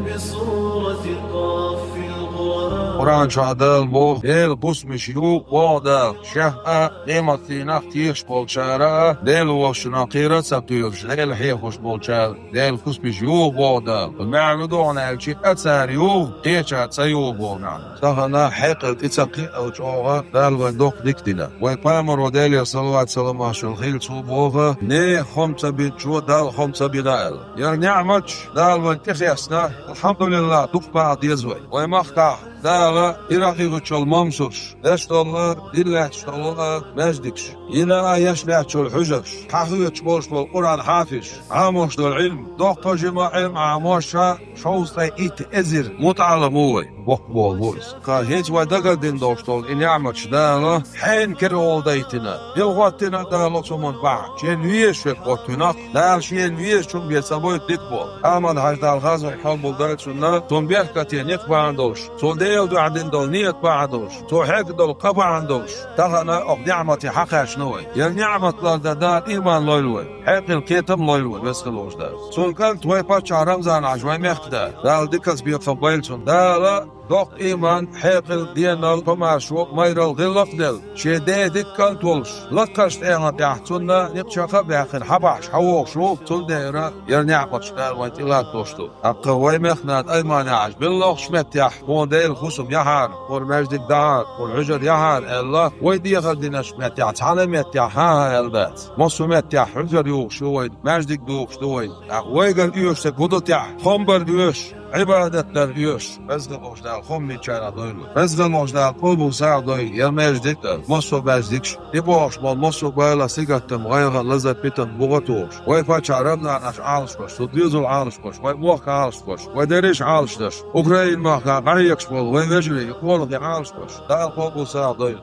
بصورة قاف في القرآن. قرآن شادل بو ديل قسمش يو وادل شهأ قيمة نختيش بولشارة ديل وشناقيرة سبتيوش ديل حيخوش بولشار ديل قسمش يو وادل المعلودون الشيء أتسار يو تيشات سيو بونا سهنا حقل تسقي أو جوغا دال وندوق ديكتنا ويقامر وديل صلى الله عليه وسلم الخيل صوبوغا ني خمسة بيتشو دال خمسة بدال يعني نعمتش دال وانتخيسنا الحمد لله دق بعض يزوي ويمختع داغا إراقي غتشل ممسوش داشتالار دلع تشتالار مجدكش إلا يشلع تشل حجرش حافظ تشبوش بالقرآن حافظ عاموش دو العلم دكتور جماع علم عاموشا شوصي إيت إزر متعلم هوي بقبول بولس قال هيج ودقل دين دوشتول إن يعمتش داغا حين كرول دايتنا يلغوتنا داغا سمون باع شين ويش في قوتنا داغ شين ويش شون بيسابوي ديكبول أمان هاي داغ غازو يحال بولدارك سنة تون بيحكتين يقبع عندوش تون ديل دو عندين دول نيت بعدوش تو حق دول قبع عندوش تغنى أب نعمتي حقها شنوي يا نعمة لدادات إيمان لويلوي حق الكتاب لويلوي بس خلوش دا سون كانت وي باتش رمزان عجوي ميخدا دال ديكس بيقبيلتون دالا دوق إيمان حقل دينال كماشو ميرال غلق شيدي ديكال تولش لقشت إينا تحتونا نقشاقا بيخن حباش حووشو تول ديرا يرنعبت شنال وانتلاك دوشتو أقوى مخنات أيمان عج بالله شمت يح موديل خصم يحار والمجد دار والعجر يحار الله ويدي غدنا شمت يح تعلمت يح ها البات مصومت يح عجر يوش ويد مجد دوش دوي ويقل يوش تقودت يح خمبر يوش عبادتler yiyor. Bezde boşlar kombi çayla doylu. Bezde boşlar kolbu sağ doy. Yermezdik. Mosso bezdik. Ne boş bol mosso bayla sigattım. Gayga lezzet biten boğatuş. Ve paçaramla naş alışmış. Tudiyuzul alışmış. Ve muhka alışmış. Ve deriş alışmış. Ukrayna muhka gayyak bol. Ve vecri yolu di alışmış. Dal kolbu sağ doylu.